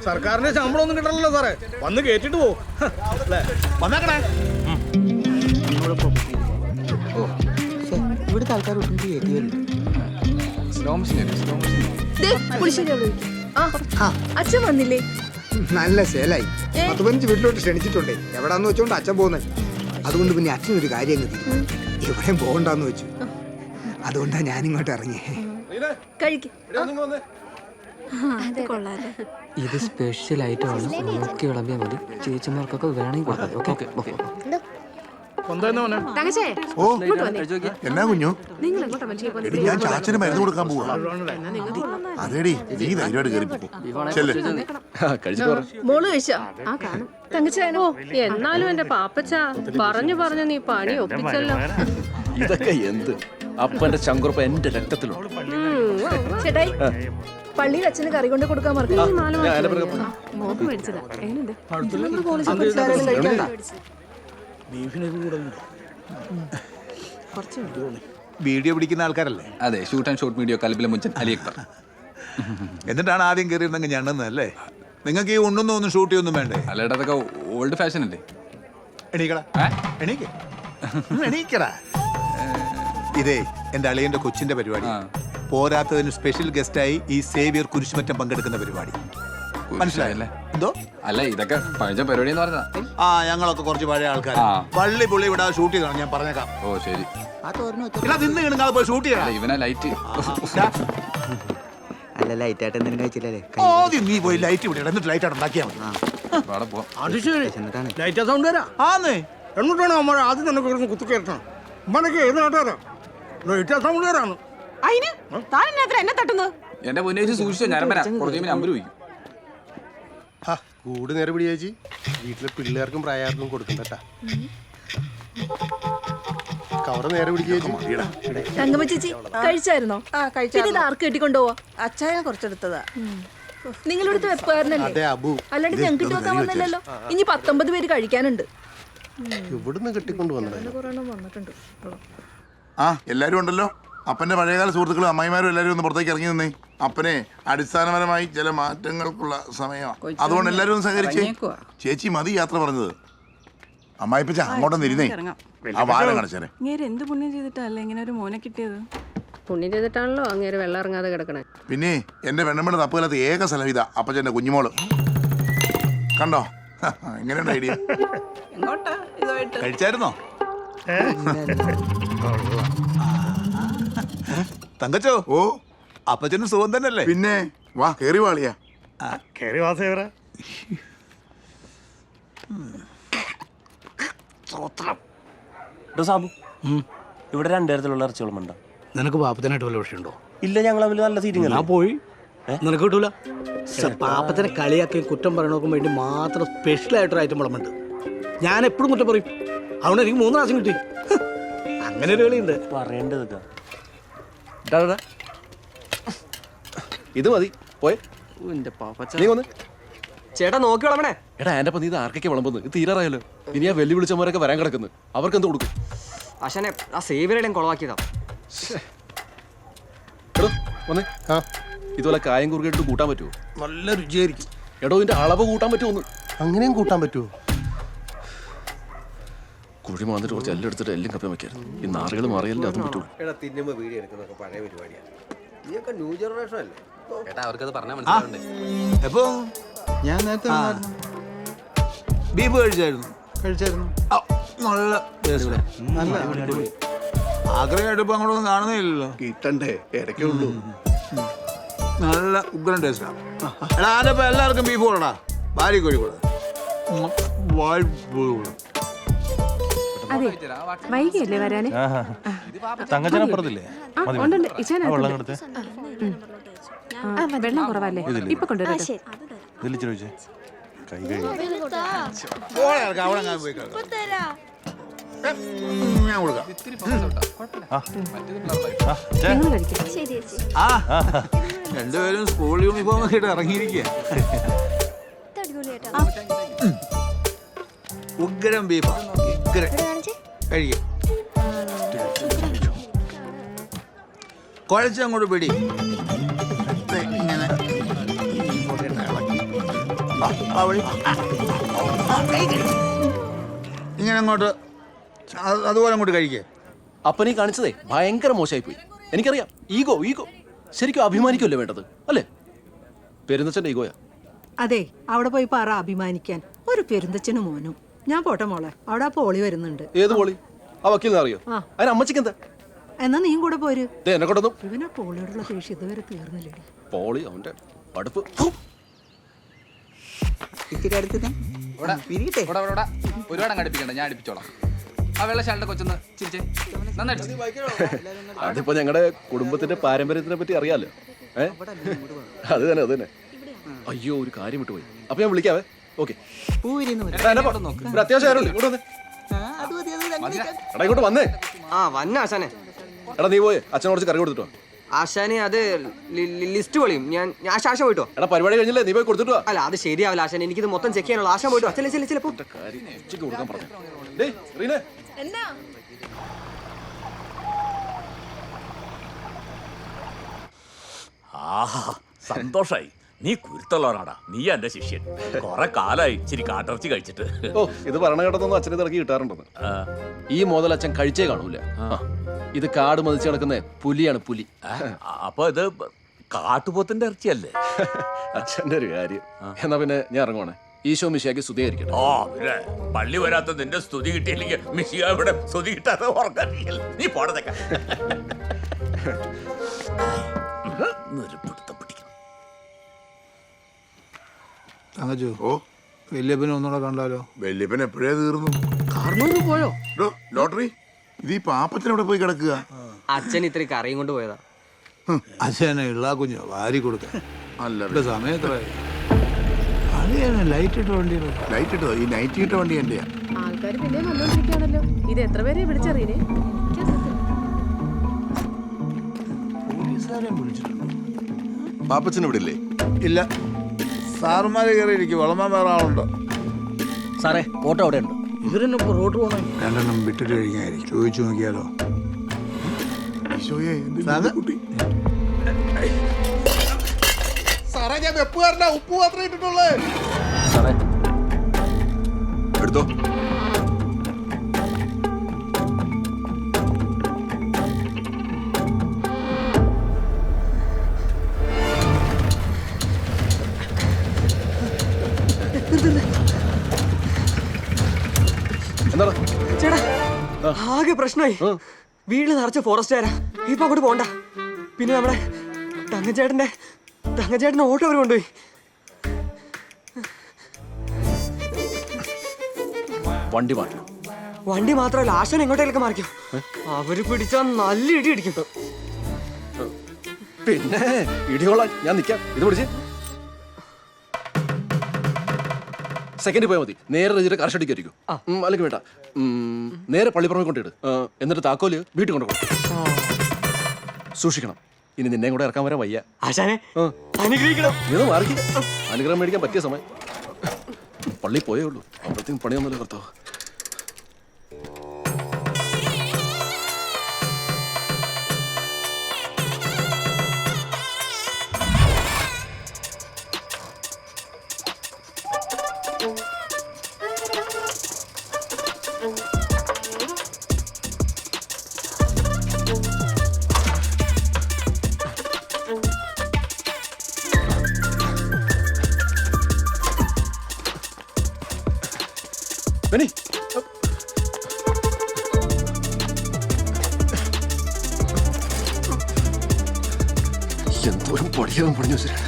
സർക്കാരിന്റെ ശമ്പളം ഒന്നും കിട്ടണല്ലോ സാറേ. വന്ന് കേട്ടിട്ട് പോ. വന്നേക്കണേ. ഇവിടുത്തെ ആൾക്കാർ അച്ഛൻ വന്നില്ലേ? നല്ല സേലായി. 15 വീട്ടിലോട്ട് ക്ഷണിച്ചിട്ടുണ്ടേ. എവിടാന്ന് വെച്ചോണ്ട് അച്ഛൻ പോകുന്നത്. അതുകൊണ്ട് പിന്നെ അച്ഛനൊരു കാര്യം എവിടെയും പോകണ്ടെന്ന് വെച്ചു. അതുകൊണ്ടാ ഞാനിങ്ങോട്ട് ഇറങ്ങി. ഇത് സ്പെഷ്യൽ ഐറ്റമാണ്. നോക്കി വിളമ്പിയാൽ മതി. ചേച്ചിമാർക്കൊക്കെ വേണമെങ്കിൽ എന്നാ കുഞ്ഞു? ഞാൻ ചാച്ചന് മരുന്ന് കൊടുക്കാൻ പോവാ. അതേടി, നീ ധൈര്യമായിട്ട് തങ്കച്ചേനോ എന്നാലും എന്റെ പാപ്പച്ച പറഞ്ഞു നീ പണി ഒപ്പിച്ചല്ലോ. ഇതൊക്കെ എന്ത്? അപ്പന്റെ ചങ്കുറപ്പ് എന്റെ രക്തത്തിലുണ്ട്. ചേട്ടായി, പള്ളിയിൽ അച്ഛന് കറി കൊണ്ട് കൊടുക്കാൻ മറക്കില്ല. വീഡിയോ പിടിക്കുന്ന ആൾക്കാരല്ലേ? അതെ, ഷൂട്ട് ആൻഡ് ഷോട്ട് വീഡിയോ കലബിലെ മുഞ്ചൻ അലി അക്ബർ. എന്നിട്ടാണ് ആദ്യം കയറിയിരുന്നെങ്കിൽ ഞണ്ണുന്നല്ലേ? നിങ്ങൾക്ക് ഈ ഒന്നും ഷൂട്ട് ചെയ്യൊന്നും വേണ്ടേ? അല്ലേടാ, അതൊക്കെ ഓൾഡ് ഫാഷൻ അല്ലേ? എണീക്കടാ, എണീക്കടാ. ഇതേ എന്റെ അളിയന്റെ കൊച്ചിന്റെ പരിപാടി. പോരാത്തതിന് സ്പെഷ്യൽ ഗസ്റ്റായി ഈ സേവിയർ കുരിശുമറ്റം പങ്കെടുക്കുന്ന പരിപാടി. മനസ്സിലായല്ലേ? എന്തോ അല്ല, ഇതൊക്കെ പഴയ പരിപാടി എന്ന് പറഞ്ഞതാ. ഞങ്ങളൊക്കെ കുറച്ച് പഴയ ആൾക്കാർ. പള്ളി പുള്ളി ഇവിടെ ഷൂട്ട് ചെയ്താണ്, ഞാൻ പറഞ്ഞേക്കാം. ഓ ശരി. നിന്ന് കിണങ്ങാതെ പോയി ഷൂട്ട് ചെയ്യാം. ഇവനാ ലൈറ്റ്. അല്ല, ലൈറ്റ് ആയിട്ട് എന്തെങ്കിലും കഴിച്ചില്ലേ? ആദ്യം നീ പോയി ലൈറ്റ് ഇവിടെ എന്നിട്ട് ലൈറ്റ് ആയിട്ട് ഉണ്ടാക്കിയാൽ മതി. ലൈറ്റ് സൗണ്ട് വരാ. എന്നിട്ടാണ് അമ്മ ആദ്യം തന്നെ കുത്തി കയറ്റണം. അമ്മനൊക്കെ ഏത് നാട്ടുകാരാ? ലൈറ്റ് സൗണ്ട് വരാണ്. എന്റെ മുന്നേച്ച് സൂക്ഷിച്ചോ, ഞാൻ കുറച്ച് നമ്പർ വയ്ക്കും. കൂട് നേരെ പിടി ചേച്ചി. വീട്ടിലെ പിള്ളേർക്കും പ്രായർക്കും കൊടുക്കണ്ടട്ടാ. കവറ് നേരെ പിടിക്കുക ചേച്ചി. തങ്കമ്മ ചേച്ചി കഴിച്ചായിരുന്നോ? ഇത് ആർക്ക് കെട്ടിക്കൊണ്ടുപോവാ? അച്ചായ കുറച്ചെടുത്തതാ. നിങ്ങളിവിടുത്തെ വെപ്പുകാരനല്ലേ? അല്ലാണ്ട് ഞങ്ങൾക്ക് നോക്കാൻ വന്നില്ലല്ലോ. ഇനി 19 പേര് കഴിക്കാനുണ്ട്. ഇവിടുന്ന് കെട്ടിക്കൊണ്ട് വന്നത്. എല്ലാരും ഉണ്ടല്ലോ. അപ്പന്റെ പഴയകാല സുഹൃത്തുക്കളും അമ്മായിമാരും എല്ലാവരും ഒന്ന് പുറത്തേക്ക് ഇറങ്ങി നിന്നേ. അപ്പനെ അടിസ്ഥാനപരമായി ചില മാറ്റങ്ങൾക്കുള്ള സമയമാണ്. അതുകൊണ്ട് എല്ലാവരും ഒന്ന് സഹകരിച്ചേ. ചേച്ചി മതി യാത്ര പറഞ്ഞത്. അമ്മായിപ്പച്ച അങ്ങോട്ടൊന്ന് ഇരുന്നേ. ആ വാരം കണച്ചേരെ. എന്ത് പുണ്യം ചെയ്തിട്ടല്ലേ ഇങ്ങനെ ഒരു മോനെ കിട്ടിയത്? പുണ്യം ചെയ്തിട്ടാണല്ലോ അങ്ങേര് വെള്ളം ഇറങ്ങാതെ കിടക്കണേ. പിന്നെ എന്റെ വെണ്ണമ്മയുടെ തപ്പുകാലത്ത് ഏക സ്ഥലം ഇതാ, അപ്പച്ചന്റെ കുഞ്ഞുമോള്. കണ്ടോ എങ്ങനെയുണ്ട് ഐഡിയ? കഴിച്ചായിരുന്നോ? തങ്കച്ചോ, ഓ അപ്പച്ചന് സുഖം തന്നെയല്ലേ? പിന്നെ വാ, കേറി വാളിയാ. കേറി വാസേവരാ. സാബു, ഇവിടെ 2 തരത്തിലുള്ള ഇറച്ചികളുമുണ്ടോ? നിനക്ക് പാപ്പത്തിനായിട്ട് വല്ല വിഷയമുണ്ടോ? ഇല്ല, ഞങ്ങൾ തമ്മിൽ നല്ല സീറ്റിംഗ്. ഞാൻ പോയി, നിനക്ക് കിട്ടൂല. പാപ്പത്തിനെ കളിയാക്കി കുറ്റം പറയണോക്കും വേണ്ടി മാത്രം സ്പെഷ്യലായിട്ടൊരു ഐറ്റം വിളമ്പുണ്ട്. ഞാൻ എപ്പോഴും കുറ്റം പറയും. അതുകൊണ്ട് എനിക്ക് 3 പ്രാവശ്യം കിട്ടി. അങ്ങനെ ഒരു കളിയുണ്ട്. പറയേണ്ടത് ഇത് മതി. പോയെ ചേട്ടാ, നോക്കി വിളമ്പണേ. എടാ, എന്റെ നീ ഇത് ആർക്കൊക്കെ വിളമ്പുന്നത്? ഇത് തീരാറായല്ലോ. ഇനി ആ വെല്ലുവിളിച്ചവരൊക്കെ വരാൻ കിടക്കുന്നു. അവർക്ക് എന്ത് കൊടുക്കും? അശനെ ആ സേവിയറുടെയും കുളവാക്കിയതാ. എടോ വന്നേ. ഇതുപോലെ കായം കുറുകിട്ട് കൂട്ടാൻ പറ്റുമോ? നല്ല രുചിയായിരിക്കും. എടോ, ഇതിന്റെ അളവ് കൂട്ടാൻ പറ്റുമോ? അങ്ങനെയും കൂട്ടാൻ പറ്റുമോ? കുഴി മാന്നിട്ട് കുറച്ച് എല്ലാം എടുത്തിട്ട് എല്ലാം കപ്പ വെക്കായിരുന്നു. ഈ നാറുകൾ മാറിയല്ലേ അതും പറ്റുള്ളൂ. അവർക്കത് പറഞ്ഞാൽ മനസ്സിലാവണ്ടേ? എപ്പോ ഞാൻ നേരത്തെ ബീഫ് കഴിച്ചായിരുന്നു. നല്ല ആഗ്രഹമായിട്ട് ഇപ്പൊ അങ്ങോട്ടൊന്നും കാണുന്നില്ലല്ലോ. കിട്ടണ്ടേ, ഇടയ്ക്കുള്ളൂ. നല്ല ഉഗ്രൻ ടേസ്റ്റാ. എടാ, അതിപ്പോ എല്ലാവർക്കും ബീഫ് കൊടുടാ. ഭാര്യ കോഴിക്കോട് അതെ, വൈകിയല്ലേ വരാന്? തങ്കച്ചനപ്പുറത്തില്ലേ? വെള്ളം കുറവല്ലേ? ഇപ്പൊ കൊണ്ടുവരാം. കൈ കഴി. ഞാൻ കൊടുക്കാം. രണ്ടുപേരും സ്കൂൾ യൂണിഫോം ഒക്കെ ഇട്ട് ഇറങ്ങിയിരിക്കുക. ഉഗ്രം ബീഫാ, ഉഗ്രം. കഴിക്കും. കുഴച്ചങ്ങോട്ട് പിടി. ഇങ്ങനെ ഇങ്ങനെ അങ്ങോട്ട് അതുപോലെ അങ്ങോട്ട് കഴിക്കേ. അപ്പനീ കാണിച്ചതേ ഭയങ്കര മോശമായി പോയി. എനിക്കറിയാം, ഈഗോ ഈഗോ. ശരിക്കും അഭിമാനിക്കുമല്ലേ വേണ്ടത്, അല്ലേ? പെരുന്നച്ചന്റെ ഈഗോയാ. അതെ, അവിടെ പോയി പറ അഭിമാനിക്കാൻ. ഒരു പെരുന്തച്ഛനും മോനും. ഞാൻ പോട്ടെ മോളെ, അവിടെ ആ പോളി വരുന്നുണ്ട്. ഏത് പോളി? ആ വക്കീലിനെ അറിയോ? അതിന് അമ്മച്ചിക്ക് എന്താ? എന്നാ നീയും കൂടെ പോര്. എന്നെ കൊണ്ടൊന്നും ഇവനാ പോളിയോടുള്ള ദേഷ്യം ഇതുവരെ തീർന്നില്ലേ? പോളി അവന്റെ അടുപ്പ്. ഒരുപാട് അടുപ്പിക്കണ്ട, ഞാൻ അടുപ്പിച്ചോളാം. ആ വെള്ളശാലിന്റെ കൊച്ചൊന്ന് ചിരിച്ചേ. അതിപ്പോ ഞങ്ങളുടെ കുടുംബത്തിന്റെ പാരമ്പര്യത്തിനെ പറ്റി അറിയാലോ. അത് തന്നെ അത് തന്നെ. അയ്യോ, ഒരു കാര്യം വിട്ടുപോയി. അപ്പൊ ഞാൻ വിളിക്കാവേ. ഓക്കെ, അത്യാവശ്യം ആരുണ്ട്? ഇങ്ങോട്ട് വന്നേ. എടാ ഇങ്ങോട്ട് വന്നേ. ആ വന്ന ആശാനെ. എടാ നീ പോയേ അച്ഛനെ കുറച്ച് കറി കൊടുത്തിട്ടോ. ആശാനെ അത് ലിസ്റ്റ് പൊളിയും. ഞാൻ ആശാ പോയിട്ടോ. എടാ പരിപാടി കഴിഞ്ഞില്ലേ, നീ പോയി കൊടുത്തിട്ടോ. അല്ല അത് ശരിയാവില്ല ആശാൻ, എനിക്കിത് മൊത്തം ചെക്ക് ചെയ്യാനുള്ള. ആശാൻ പോയിട്ടോ. ചിലപ്പോ കാര്യം ഉച്ചയ്ക്ക് കൊടുക്കാൻ പറഞ്ഞു. ഡേയ് റീനെ, എന്നാ ആഹാ, സന്തോഷായി. നീ കുരുത്തുള്ളവനാടാ. നീ എന്റെ ശിഷ്യൻ. കൊറേ കാലായി ഇച്ചിരി കാട്ടിറച്ചി കഴിച്ചിട്ട്. ഓ ഇത് പറഞ്ഞ കേട്ടതൊന്നും അച്ഛനെ തിറക്കി കിട്ടാറുണ്ടെന്ന്. ഈ മുതൽ അച്ഛൻ കഴിച്ചേ കാണൂല. ഇത് കാട് മതിച്ച് കിടക്കുന്ന പുലിയാണ്, പുലി. അപ്പൊ ഇത് കാട്ടുപോത്തിന്റെ ഇറച്ചിയല്ലേ? അച്ഛന്റെ ഒരു കാര്യം. എന്നാ പിന്നെ ഞാൻ ഇറങ്ങുവാണേ. ഈശോ മിശിയാക്കി സ്തുതിയായിരിക്കട്ടെ. ഓ പിന്നെ പള്ളി വരാത്ത നിന്റെ സ്തുതി കിട്ടിയില്ലെങ്കിൽ മിശിയ ഇവിടെ സ്തുതി കിട്ടാത്ത ഉറങ്ങില്ല. നീ പോടത്തേക്ക. തങ്കച്ചു, ഓ വല്യപ്പനെ ഒന്നുകൂടെ കണ്ടാലോ? വല്യപ്പൻ എപ്പോഴേ തീർന്നു. പോയോ? ലോട്ടറി ഇത് ഈ പാപ്പത്തിന് ഇവിടെ പോയി കിടക്കുക. അച്ഛൻ ഇത്ര കറിയും കൊണ്ട് പോയതാ. അച്ഛനെ ഇള്ളാ കുഞ്ഞോ വാരി കൊടുക്കാൻ. അല്ല സമയത്തായി ലൈറ്റ് ഇട്ട വണ്ടി. ലൈറ്റ് ഇട്ടോ? ഈ നൈറ്റ് ഇട്ട വണ്ടി എന്റെയാ. ആൾക്കാർ പിന്നെ വന്നോണ്ടിരിക്കുകയാണല്ലോ. ഇത് എത്ര പേരെ വിളിച്ചറിയേ? പോലീസുകാരെ വിളിച്ചിട്ടുണ്ട്. പാപ്പച്ചൻ ഇവിടെ ഇല്ലേ? ഇല്ല, സാറുമാര് കയറിയിരിക്കും. വളമാൻ വേറെ ആളുണ്ടോ? സാറേ ഓട്ടോ അവിടെ ഉണ്ട്. ഇവരെന്നെ റോഡ് പോണേ. രണ്ടെണ്ണം വിട്ടിട്ട് കഴിഞ്ഞായിരിക്കും. ചോദിച്ചു നോക്കിയാലോ? കുട്ടി സാറേ, ഞാൻ വെപ്പുകാരനാ. ഉപ്പ് മാത്രമേ ഇട്ടിട്ടുള്ളേ. സാറേ എടുത്തോ. എന്താ ചേട്ടാ ആകെ പ്രശ്നമായി. വീട്ടിൽ നിറച്ച ഫോറസ്റ്റുകാരാ. ഇപ്പൊ അങ്ങോട്ട് പോണ്ട. പിന്നെ നമ്മുടെ തങ്കച്ചേട്ടന്റെ ഓട്ടോ അവർ കൊണ്ടുപോയി. വണ്ടി മാറ്റണം. വണ്ടി മാത്രമല്ല, ആശാൻ എങ്ങോട്ടേലൊക്കെ മാറിക്കും. അവര് പിടിച്ചാൽ നല്ല ഇടി ഇടിക്കും. പിന്നെ ഇടികൊള്ളാൻ ഞാൻ നിൽക്കാം. ഇത് പിടിച്ച് സെക്കൻഡ് പോയാൽ മതി. നേരെ രജിയുടെ കർഷടിക്കായിരിക്കും. അല്ലെങ്കിൽ വേണ്ട, നേരെ പള്ളിപ്പുറമെ കൊണ്ടിട്ട് എന്നിട്ട് താക്കോല് വീട്ടിൽ കൊണ്ടുപോകും. സൂക്ഷിക്കണം. ഇനി നിന്നെ കൂടെ ഇറക്കാൻ വരാൻ വയ്യ. ആശാനെ അനുഗ്രഹിക്കണം. ഇത് മാറി അനുഗ്രഹം മേടിക്കാൻ പറ്റിയ സമയം. പള്ളി പോയേ ഉള്ളൂ. അപ്പോഴത്തേക്കും പണിയൊന്നുമില്ല കർത്താവ്. ബെന്നി, എന്തോരം പടിയാവും പണിഞ്ഞു വെച്ചിട്ട്.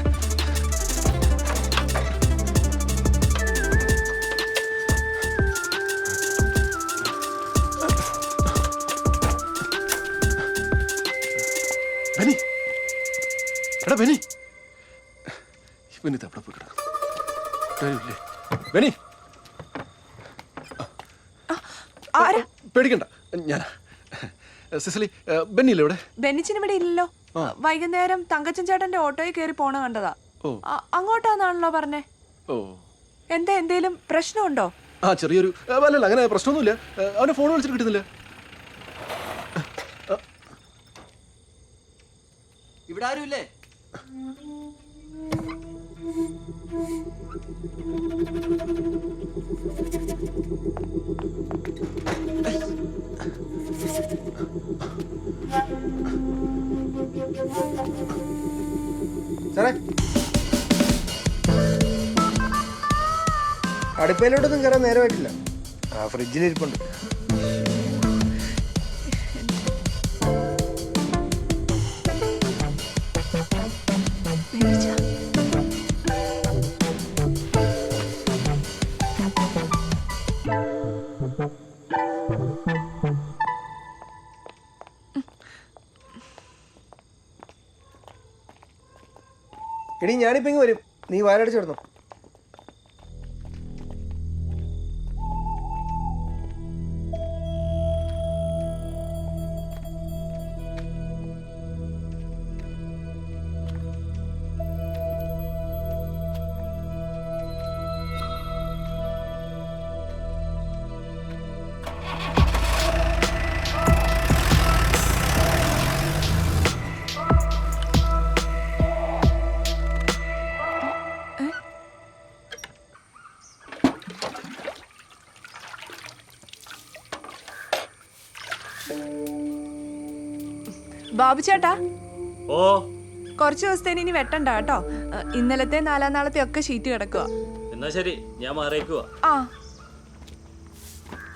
ബെന്നി, എടാ ബെന്നി, ഇവനിത് എവിടെ പോയി കിടക്കും? ബെന്നി, പേടിക്കണ്ട. ഞാൻ സിസിലി, ബെന്നില്ലേ ഇവിടെ? ബെന്നിച്ചിന് ഇവിടെ ഇല്ലല്ലോ. വൈകുന്നേരം തങ്കച്ചൻ ചേട്ടന്റെ ഓട്ടോയിൽ കയറി പോണ കണ്ടതാ. അങ്ങോട്ടാന്നാണല്ലോ പറഞ്ഞേ. ഓ, എന്തേലും പ്രശ്നമുണ്ടോ? ആ ചെറിയൊരു അല്ലല്ല, അങ്ങനെ പ്രശ്നമൊന്നുമില്ല. അവനെ ഫോൺ വിളിച്ചിട്ട് കിട്ടുന്നില്ല. ഇവിടെ ആരുമില്ലേ? സാറേ, അടുപ്പയിലോട്ടൊന്നും കയറാൻ നേരമായിട്ടില്ല. ആ ഫ്രിഡ്ജിലിരിപ്പുണ്ട്. എടി, ഞാനിപ്പോ ഇങ്ങ് വരും. നീ വാലടിച്ചു കിടന്നു. ബാബു ചേട്ടാ, ഓ കുറച്ച് ദിവസത്തേന് ഇനി വെട്ടണ്ട കേട്ടോ. ഇന്നലത്തെ 4-ാം നാളത്തെ ഒക്കെ ഷീറ്റ് കിടക്കുക. എന്നാ ശരി, ഞാൻ മാറിയേക്കുവാ. ആ,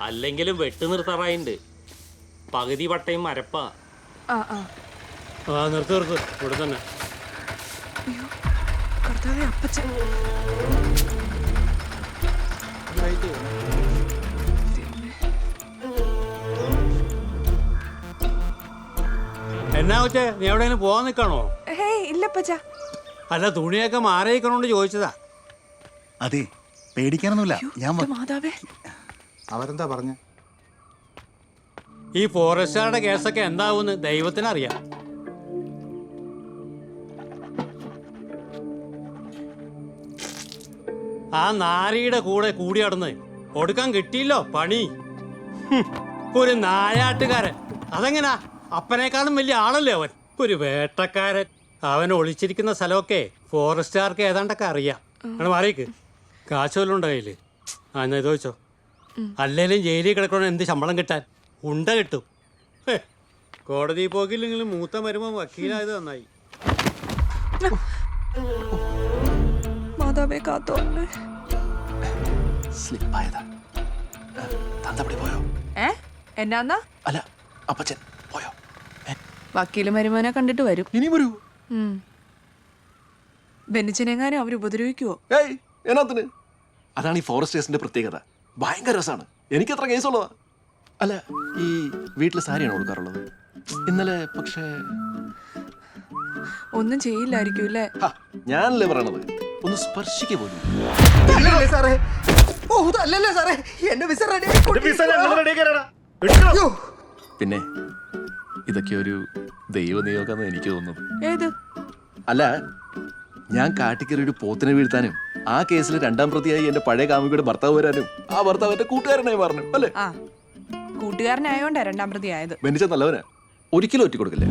അല്ലെങ്കിലും വെട്ട് നിർത്താറായിണ്ട്. പകുതി പട്ടയും മരപ്പാ. ആ, ആ. നിർത്ത് ഇവിടെ തന്നെ. കർത്താവേ, അപ്പച്ചൻ. എന്നാ വെച്ചേ, നീ എവിടെയെങ്കിലും പോവാൻ നിൽക്കണോ? ഹേയ്, ഇല്ല അപ്പച്ച. അല്ല, തുണിയൊക്കെ മാറിയിക്കണോണ്ട് ചോദിച്ചതാ. അതെ, പേടിക്കാനൊന്നുമില്ല. മാതാവേ, അവരെന്താ പറഞ്ഞ? ഈ ഫോറസ്റ്റുകാരുടെ കേസൊക്കെ എന്താവുമെന്ന് ദൈവത്തിനറിയാം. ആ നാരിയുടെ കൂടെ കൂടി നടന്ന് കൊടുക്കാൻ കിട്ടിയില്ലോ പണി. ഒരു നായാട്ടുകാരൻ. അതെങ്ങനാ? അപ്പനേക്കാളും വലിയ ആളല്ലേ അവൻ. ഒരു വേട്ടക്കാരൻ. അവൻ ഒളിച്ചിരിക്കുന്ന സ്ഥലമൊക്കെ ഫോറസ്റ്റുകാർക്ക് ഏതാണ്ടൊക്കെ അറിയാം. അങ്ങനെ മാറിയേക്ക്. കാശ് വല്ലതും ഉണ്ടോ കയ്യില്? ആ, എന്നാ ഇത് വെച്ചോ. അല്ലേലും ജയിലിൽ കിടക്കണ എന്ത് ശമ്പളം കിട്ടാൻ? ഉണ്ട കിട്ടും. കോടതി പോക്കില്ലെങ്കിലും മൂത്ത വരുമ്പോ വക്കീലായത് നന്നായി. മാതാവേ കാത്തോ. സ്ലിപ്പായതാ. തന്തപ്പടി പോയോ? എന്നാന്നാ? അല്ല, അപ്പച്ചൻ പോയോ? വക്കീല് മരുമോനെ കണ്ടിട്ട് വരും. ഇനി വരൂ. ബെന്നിച്ചനെങ്ങാനും അവർ ഉപദ്രവിക്കുവോ? ഏയ്, എന്നാത്തിന്? അതാണ് ഈ ഫോറസ്റ്റേഴ്സിന്റെ പ്രത്യേകത. ഭയങ്കര രസമാണ്. എനിക്കത്ര കേസുള്ളതാ. അല്ല, ഈ വീട്ടിൽ സാരിയാണ് കൊടുക്കാറുള്ളത്. ഇന്നലെ പക്ഷേ ഒന്നും ചെയ്യില്ലായിരിക്കും അല്ലേ? ഞാനല്ലേ പറയണത്, ഒന്ന് സ്പർശിക്ക പോലും. സാറേ, ഓ, അതല്ലല്ലേ സാറേ, എന്റെ വിസ റെഡി. പിന്നെ ഇതൊക്കെ ഒരു ദൈവ നിയോഗമെന്ന് എനിക്ക് തോന്നുന്നത്. ഏത്? അല്ല, ഞാൻ കാട്ടിക്കറി ഒരു പോത്തിനെ വീഴ്ത്താനും ആ കേസിൽ 2ാം പ്രതിയായി എന്റെ പഴയ കാമുകിയുടെ ഭർത്താവ് വരാനും ആ ഭർത്താവ് എന്റെ കൂട്ടുകാരനായി മാറണം അല്ലേ? ആ, കൂട്ടുകാരനായോണ്ടാ 2ാം പ്രതി ആയത്. ബെന്നിച്ച നല്ലവനാ, ഒരിക്കലും ഒറ്റ കൊടുക്കില്ലേ.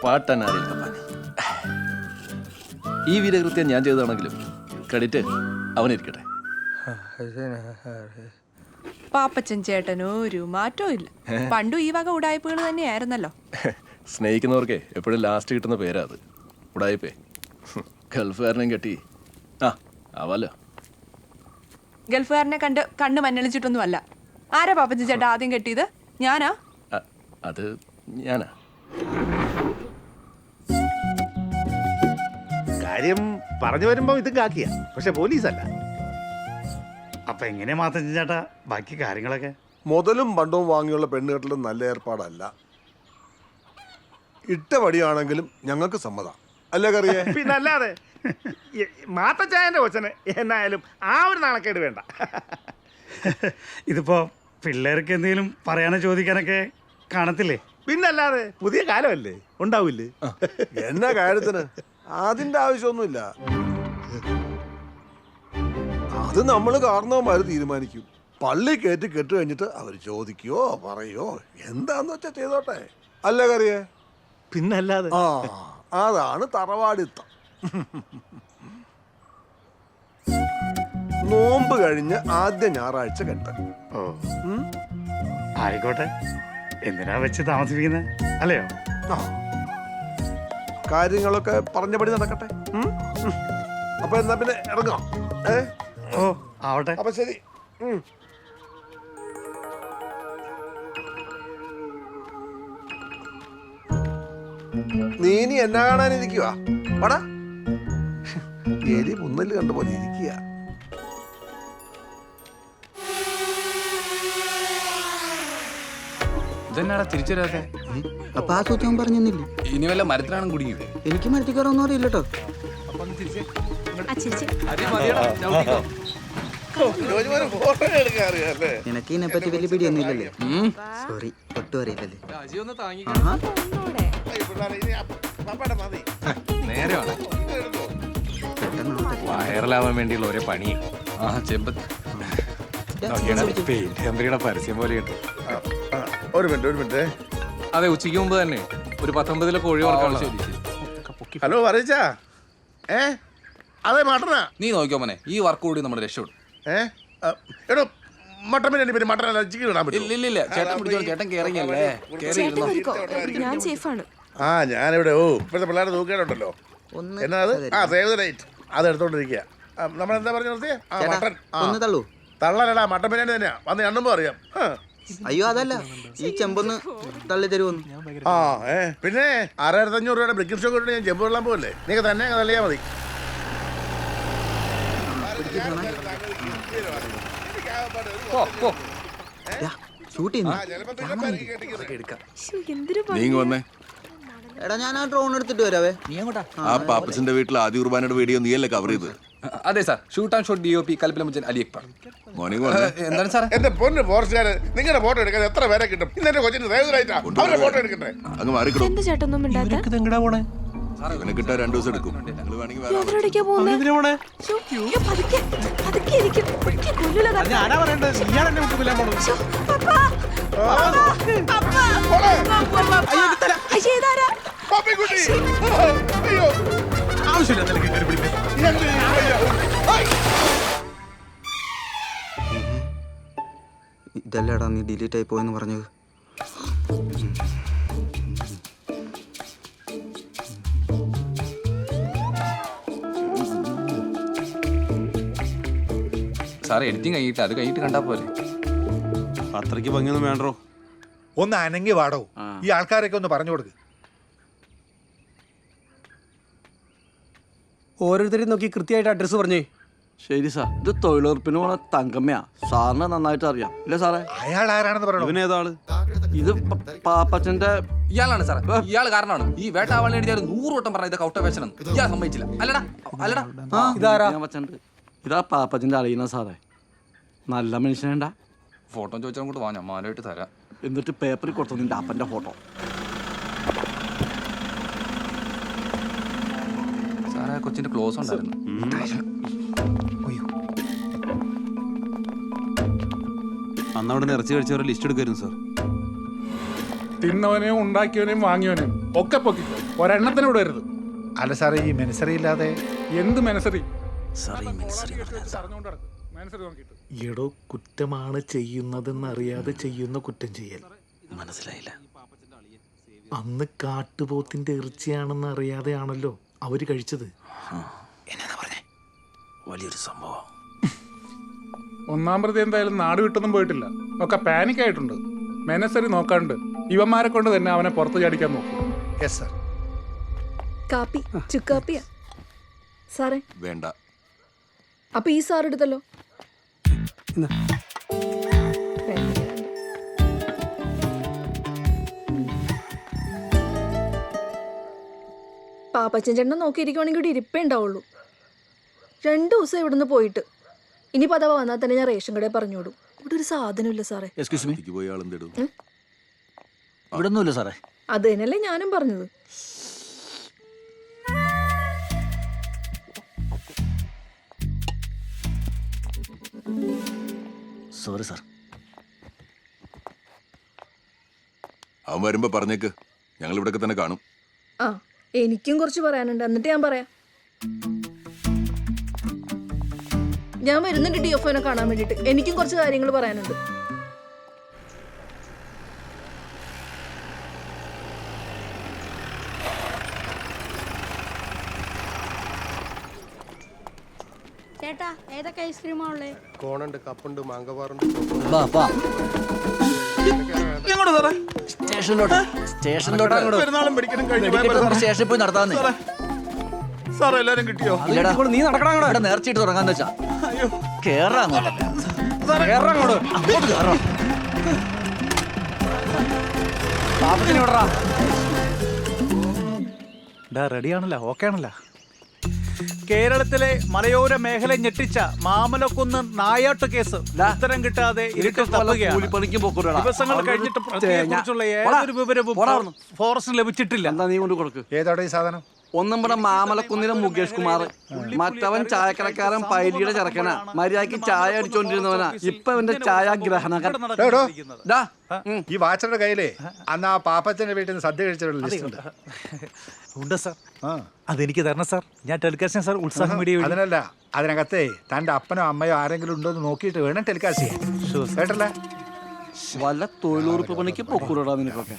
പാട്ടനാരിൽ കപ്പാനി. ഈ വീരകൃത്യം ഞാൻ ചെയ്തതാണെങ്കിലും ക്രെഡിറ്റ് അവനിരിക്കട്ടെ. പാപ്പച്ചൻ ചേട്ടനോ ഒരു മാറ്റവും ഇല്ല. പണ്ടും ഈ വക ഉടായ്പകൾ തന്നെയായിരുന്നല്ലോ. സ്നേഹിക്കുന്നവർക്ക് എപ്പോഴും ലാസ്റ്റ് കിട്ടുന്ന പേരാ അത്, ഉടായിപ്പേ. ഗൾഫുകാരനെയും കെട്ടി ആവാലോ. ഗൾഫുകാരനെ കണ്ട് കണ്ണ് മഞ്ഞളിച്ചിട്ടൊന്നും അല്ല. ആരാ പാപ്പച്ചൻ ചേട്ടാ ആദ്യം കെട്ടിയത്? ഞാനാ? അത് ഞാനാ. കാര്യം പറഞ്ഞു വരുമ്പോ ഇത് കാക്കിയ, പക്ഷെ പോലീസല്ല. അപ്പൊ എങ്ങനെയാ മാത്തച്ഛൻ ചേട്ടാ ബാക്കി കാര്യങ്ങളൊക്കെ? മുതലും പണ്ടവും വാങ്ങിയുള്ള പെണ്ണുകെട്ടലും നല്ല ഏർപ്പാടല്ല. ഇട്ട വടിയാണെങ്കിലും ഞങ്ങൾക്ക് സമ്മതം അല്ലേ കറിയേ? പിന്നല്ലാതെ മാത്തച്ചായന്റെ കൊച്ചന് എന്നായാലും ആ ഒരു നാണക്കേട് വേണ്ട. ഇതിപ്പോ പിള്ളേർക്ക് എന്തെങ്കിലും പറയാനോ ചോദിക്കാനൊക്കെ കാണത്തില്ലേ? പിന്നല്ലാതെ പുതിയ കാലമല്ലേ, ഉണ്ടാവില്ലേ? എന്നാ കാര്യത്തിന് അതിന്റെ ആവശ്യമൊന്നുമില്ല. അത് നമ്മൾ കാരണവന്മാര് തീരുമാനിക്കും. പള്ളി കയറ്റി കെട്ട് കഴിഞ്ഞിട്ട് അവർ ചോദിക്കുകയോ പറയോ എന്താന്ന് വെച്ചാ ചെയ്തോട്ടെ, അല്ലേ കറിയേ? പിന്നല്ലാതെ. ആ, അതാണ് തറവാടിത്തം. നോമ്പ് കഴിഞ്ഞ് ആദ്യ ഞായറാഴ്ച കെട്ട്. ഓ ആയിക്കോട്ടെ, എന്തിനാ വെച്ച് താമസിപ്പിക്കുന്നത് അല്ലയോ? ആ, കാര്യങ്ങളൊക്കെ പറഞ്ഞപടി നടക്കട്ടെ. അപ്പൊ എന്നാ പിന്നെ ഇറങ്ങാം. ഓ ആവട്ടെ. അപ്പൊ ശരി. നീ ഇനി എന്നാ കാണാനിരിക്കുക? പടാ, എലി മുന്നല് കണ്ട പോലെ ഇരിക്കുക. ഇതെന്നാടാ തിരിച്ചു വരാതെ? അപ്പൊ ആ സൂത്രം പറഞ്ഞില്ലേ? ഇനി വല്ല മരത്തിലാണ് കുടുങ്ങിയത്? എനിക്ക് മരത്തിക്കാരൊന്നും അറിയില്ല കേട്ടോ. നിനക്ക് ഇതിനെപ്പറ്റി വലിയ പിടിയൊന്നും ഇല്ലല്ലേ? സോറി, ഒട്ടും അറിയില്ലല്ലേ? നേരെയാണ് വൈറലാവാൻ വേണ്ടിയുള്ള ഒരേ പണി. ആ ചെമ്പത്ത് പെയിന്റ് കമ്പനിയുടെ പരസ്യം പോലെയുണ്ട്. ഒരു മിനിറ്റ്. അതെ, ഉച്ചയ്ക്ക് മുമ്പ് തന്നെ ഒരു 19 കോഴി വളർത്താൻ. ഹലോ പറയിച്ചാ? അതെ മട്ടനാ. നീ നോക്കിയോ മോനെ, ഈ വർക്ക് കൂടി നമ്മുടെ രക്ഷപ്പെടും. എടോ മട്ടൻ ബിരിയാണി മട്ടനല്ല, ചിക്കൻ ഇടാൻ പറ്റും. ഇല്ല ചേട്ടൻ പിടിച്ചോളൂ, ചേട്ടൻ കേറിയല്ലേ. ഞാൻ സേഫാണ്. ആ ഞാനിവിടെ ഇപ്പോഴത്തെ പിള്ളേരുടെ തൂക്കേടുണ്ടല്ലോ. എന്നാ അത്? സേവ് ദ ഡേറ്റ് അത് എടുത്തോണ്ടിരിക്കുക. നമ്മളെന്താ പറഞ്ഞു നിർത്തിയേ? മട്ടൻ. തള്ളലടാ, മട്ടൻ ബിരിയാണി തന്നെയാ. വന്ന് എണ്ണുമ്പോ അറിയാം. അയ്യോ അതല്ല, ഈ ചെമ്പൊന്ന് തള്ളി തരുമോന്ന്. ആ പിന്നെ 6500 രൂപയുടെ ബ്രിക്കിംഗ് ഷോ കൊണ്ട് ഞാൻ ചെമ്പ് വെള്ളം പോകല്ലേ? നീ തന്നെ തള്ളിയാ മതി. എടാ ഞാൻ ആ ഡ്രോൺ എടുത്തിട്ട് വരാവേ. ആ പാപ്പച്ചന്റെ വീട്ടിൽ ആദ്യ കുർബാനയുടെ വീഡിയോ നീയല്ലേ കവർ ചെയ്ത്? അതെ sir, shoot and shot DOP കൽപ്പിലമുച്ചൻ അലി അക്ബർ. മോർണിംഗ് എന്താണ് സാർ? എന്റെ പൊന്ന് ഫോറസ്റ്റുകാര്, നിങ്ങളുടെ ഫോട്ടോ എടുക്കാൻ എത്ര പേരെ കിട്ടും? ഇന്നെ കൊച്ചിന് സേവനായിട്ടാ അവരുടെ ഫോട്ടോ എടുക്കട്ടെ. അങ്ങ് മാറിക്കിടും. എന്താ ചേട്ടൊന്നും മിണ്ടാത്തെ? ഇവനെ കിട്ടാൻ 2 ദിവസം എടുക്കും. നിങ്ങൾ വേണമെങ്കിൽ വേറെ എവിടേക്കാ പോകുന്നെ? ശ്ശോ, അയ്യോ, പതുക്കെ ഇരിക്ക്. പിടിക്ക്, കൊല്ലൂല തന്നെ. ഞാനാ പറയണ്ടത്, നീയാണ് എന്നെ വിട്ടു കൊല്ലാൻ പോണത്. ശ്ശോ, പപ്പാ. അയ്യോ, ഇതാരാ? പപ്പിക്കുട്ടി. അയ്യോ ആവശ്യമില്ല നിനക്ക് കയറി പിടിക്കാൻ. ഇതല്ലേടാ നീ ഡിലീറ്റ് ആയി പോയെന്ന് പറഞ്ഞത്? സാർ എഡിറ്റിംഗ് കഴിഞ്ഞിട്ട് അത് കഴിഞ്ഞിട്ട് കണ്ടാ പോലെ. അത്രയ്ക്ക് ഭംഗിയൊന്നും വേണ്ടോ? ഒന്ന് അനങ്ങി വാടോ. ഈ ആൾക്കാരൊക്കെ ഒന്ന് പറഞ്ഞു കൊടുക്ക്. ഓരോരുത്തരെയും നോക്കി കൃത്യമായിട്ട് അഡ്രസ്സ് പറഞ്ഞേ. ശരി സാർ, ഇത് തൊഴിലുറപ്പിന് പോണ തങ്കമ്മയാ. സാറിന് നന്നായിട്ട് അറിയാം ഇല്ലേ സാറേ? അയാൾ ആരാണെന്ന് പറയണോ? ഇവനേതാള്? ഇത് പാപ്പച്ചന്റെ. ഇയാളാണ് സാർ, ഇയാൾ കാരണമാണ് ഈ വേട്ടാവാളിനെ എഴുതിയാൽ 100 വട്ടം പറഞ്ഞ ഇത് കൗട്ടവേഷനം ഇയാൾ സമ്മതിച്ചില്ല. അല്ലടാ ഇതാരാ? ഇതാ പാപ്പച്ചന്റെ അറിയുന്ന സാറേ. നല്ല മനുഷ്യനേണ്ട. ഫോട്ടോ ചോദിച്ചാൽ അങ്ങോട്ട് വാ, ഞാൻ മാലയിട്ട് തരാം. എന്നിട്ട് പേപ്പറിൽ കൊടുത്തു നിന്റെ അപ്പന്റെ ഫോട്ടോ. സാറേ കൊച്ചിന്റെ ക്ലോസ് ഉണ്ടായിരുന്നു. അന്നവിടെ ഇറച്ചി കഴിച്ചവരെ ലിസ്റ്റ് എടുക്കായിരുന്നു സാർ. തിന്നവനെയും ഉണ്ടാക്കിയവനെയും വാങ്ങിയവനെയും ഒക്കെ പൊക്കിക്കോ, ഒരെണ്ണത്തിന് വിടരുത്. അല്ല സാറേ, ഈ മെനസറി ഇല്ലാതെ എന്ത് മെനസറി? എടോ, കുറ്റമാണ് ചെയ്യുന്നതെന്നറിയാതെ ചെയ്യുന്ന കുറ്റം ചെയ്യൽ. മനസ്സിലായില്ല. അന്ന് കാട്ടുപോത്തിന്റെ ഇറച്ചിയാണെന്ന് അറിയാതെയാണല്ലോ അവര് കഴിച്ചത്. എന്നാ പറഞ്ഞേ? വലിയൊരു സംഭവം. ഒന്നാം പ്രതി എന്തായാലും നാട് വിട്ടൊന്നും പോയിട്ടില്ല, ഒക്കെ പാനിക് ആയിട്ടുണ്ട്. മെനസറി നോക്കാണ്ട് ഇവന്മാരെ കൊണ്ട് തന്നെ അവനെ പുറത്ത് ചാടിക്കാൻ നോക്കും. Yes sir. കാപ്പി ചുക്കാപ്പിയാ സാറേ? വേണ്ട. അപ്പൊ ഈ സാർ എടുത്തല്ലോ. പാപ്പച്ചൻ ചേട്ടനെ നോക്കിയിരിക്കുവാണെങ്കിൽ ഇവിടെ ഇരിപ്പേ ഉണ്ടാവുള്ളൂ. 2 ദിവസം ഇവിടുന്ന് പോയിട്ട് ഇനി പദവ വന്നാൽ തന്നെ ഞാൻ റേഷൻ കടയിൽ പറഞ്ഞു വിടും. ഇവിടെ ഒരു സാധനമില്ല സാറേ. പോയി ആളെന്തിടും? ഇവിടെ ഒന്നുമില്ല സാറേ. അത് തന്നെയല്ലേ ഞാനും പറഞ്ഞത്. Sorry sir. അവൻ വരുമ്പോ പറഞ്ഞേക്ക്, ഞങ്ങൾ ഇവിടെയൊക്കെ തന്നെ കാണും. ആ എനിക്കും കുറച്ച് പറയാനുണ്ട്, എന്നിട്ട് ഞാൻ പറയാം. ഞാൻ വരുന്നുണ്ട് DFOനെ കാണാൻ വേണ്ടിയിട്ട്. എനിക്കും കുറച്ച് കാര്യങ്ങൾ പറയാനുണ്ട്. ചേട്ടാ ഏതൊക്കെ ഐസ്ക്രീമാ ഉള്ളേ? കോണുണ്ട്, കപ്പുണ്ട്, മാങ്കവാറുണ്ട്. സ്റ്റേഷനിലോട്ട് സ്റ്റേഷനിൽ പോയി നടത്താന്നേ. സാറേ എല്ലാരും കിട്ടിയോ? നീ നടക്കണം, നേർച്ചയിട്ട് തുടങ്ങാന്ന് വെച്ചാ കേറാ അങ്ങോട്ട്. അങ്ങോട്ട് കേറാം. പാപ്പത്തിന് വിടറാ. റെഡിയാണല്ലോ, ഓക്കെ ആണല്ലോ. കേരളത്തിലെ മലയോര മേഖല ഞെട്ടിച്ച മാമലക്കുന്ന് നായാട്ട് കേസ് ഉത്തരം കിട്ടാതെ ഇരുട്ടിൽ തപ്പുകയാണ്. ദിവസങ്ങൾ കഴിഞ്ഞിട്ട് പ്രതിയെക്കുറിച്ചുള്ള ഏതൊരു വിവരവും ഫോറസ്റ്റിന് ലഭിച്ചിട്ടില്ല. എന്താ നീ കൊണ്ട് കൊടുക്ക്? ഏതാടെ ഈ സാധനം? ഒന്നും ഇവിടെ മാമലക്കുന്നിലെ മുകേഷ് കുമാർ, മറ്റവൻ ചായക്കടക്കാരൻ പൈലിയുടെ ചെറുക്കനാ. മര്യാദക്ക് ചായ അടിച്ചോണ്ടിരുന്നവനാ. ഇപ്പൊ അവന്റെ ചായ ഗ്രഹണകൻ. ഈ വാച്ചറുടെ കയ്യിലേ അന്ന് ആ പാപ്പച്ചന്റെ വീട്ടിൽ നിന്ന് സദ്യ കഴിച്ചിട്ടുള്ള ലിസ്റ്റ് ഉണ്ട്. ഉണ്ട് സാർ, അതെനിക്ക് തരണം സാർ. ഞാൻ ടെലികാസ്റ്റ് സാർ ഉത്സാഹം വീഡിയോ. അതിനല്ല, അതിനകത്തെ തന്റെ അപ്പനോ അമ്മയോ ആരെങ്കിലും ഉണ്ടോ എന്ന് നോക്കിയിട്ട് വേണം ടെലികാസ്റ്റ് ചെയ്യാൻ. കേട്ടല്ലേ? വല്ല തൊഴിലുറപ്പ് പണിക്ക് പൊക്കൂടാ നിനക്കൊക്കെ.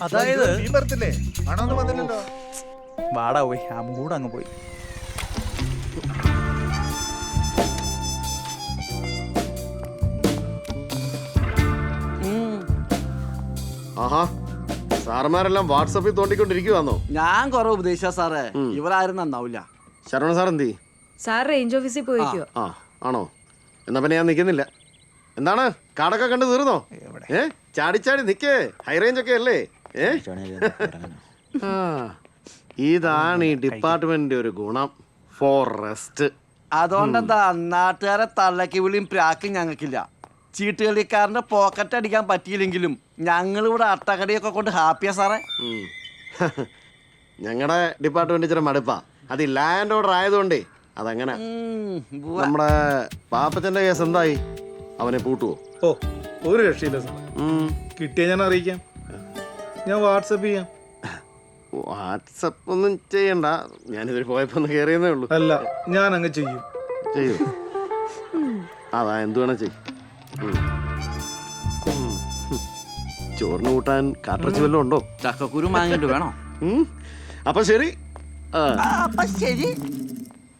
അതായത് നീ വരത്തില്ലേ? മണമൊന്നും വന്നില്ലല്ലോ. വാടാ പോയി, ആ മൂട് അങ്ങ് പോയി. ആഹാ, സാറന്മാരെല്ലാം വാട്സപ്പിൽ തോണ്ടിക്കൊണ്ടിരിക്കുവാന്നോ? ഞാൻ കുറെ ഉപദേശിച്ച സാറേ, ഇവരാരും നന്നാവില്ല. ശരവണ സാർ എന്തി? സാർ റേഞ്ച് ഓഫീസിൽ പോയിക്കോ. ആ ആണോ? എന്നാ പിന്നെ ഞാൻ നിൽക്കുന്നില്ല. എന്താണ് കാടൊക്കെ കണ്ട് തീർന്നോ? ചാടിച്ചാടി നിക്കേ, ഹൈ റേഞ്ച് ഒക്കെ അല്ലേ? ഇതാണ് ഈ ഡിപ്പാർട്ട്മെന്റിന്റെ ഒരു ഗുണം, ഫോറസ്റ്റ്. അതുകൊണ്ടെന്താ നാട്ടുകാരെ തള്ളക്ക് വിളിയും പ്രാക്കും ഞങ്ങൾക്കില്ല. ചീട്ടുകളിക്കാരന്റെ പോക്കറ്റ് അടിക്കാൻ പറ്റിയില്ലെങ്കിലും ഞങ്ങളിവിടെ അട്ടകടിയൊക്കെ കൊണ്ട് ഹാപ്പിയാ സാറേ. ഞങ്ങളുടെ ഡിപ്പാർട്ട്മെന്റ് ഇച്ചിരി മടുപ്പാ. അത് ലാൻഡ് ഓർഡർ ആയതുകൊണ്ടേ അതങ്ങനെ. നമ്മുടെ പാപ്പച്ചന്റെ കേസ് എന്തായി? അവനെ പൂട്ടുവോ? ഓ, ഒരു രക്ഷയില്ല സാർ. കിട്ടിയ ഞാൻ അറിയിക്കാം. ഞാൻ വാട്സപ്പ് ചെയ്യാം. വാട്സപ്പ് ഒന്നും ചെയ്യണ്ട, ഞാനിതിൽ പോയപ്പോ ഒന്ന് കയറിയെന്നേ ഉള്ളൂ. അല്ല, ഞാൻ അങ്ങ് ചെയ്യും. ചെയ്യൂ. അതാ എന്ത് വേണം ചെയ്യും. ചോറിന് കൂട്ടാൻ കാട്ടിറച്ചി വല്ലതും ഉണ്ടോ? ചക്കക്കുരു മാങ്ങിട്ട് വേണോ? അപ്പൊ ശരി. അപ്പൊ ശരി.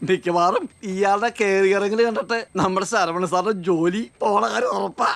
മിക്കവാറും ഇയാളുടെ കയറി ഇറങ്ങൽ കണ്ടിട്ട് നമ്മുടെ ശരവണ സാറിന്റെ ജോലി പോണ കാര്യം ഉറപ്പാ.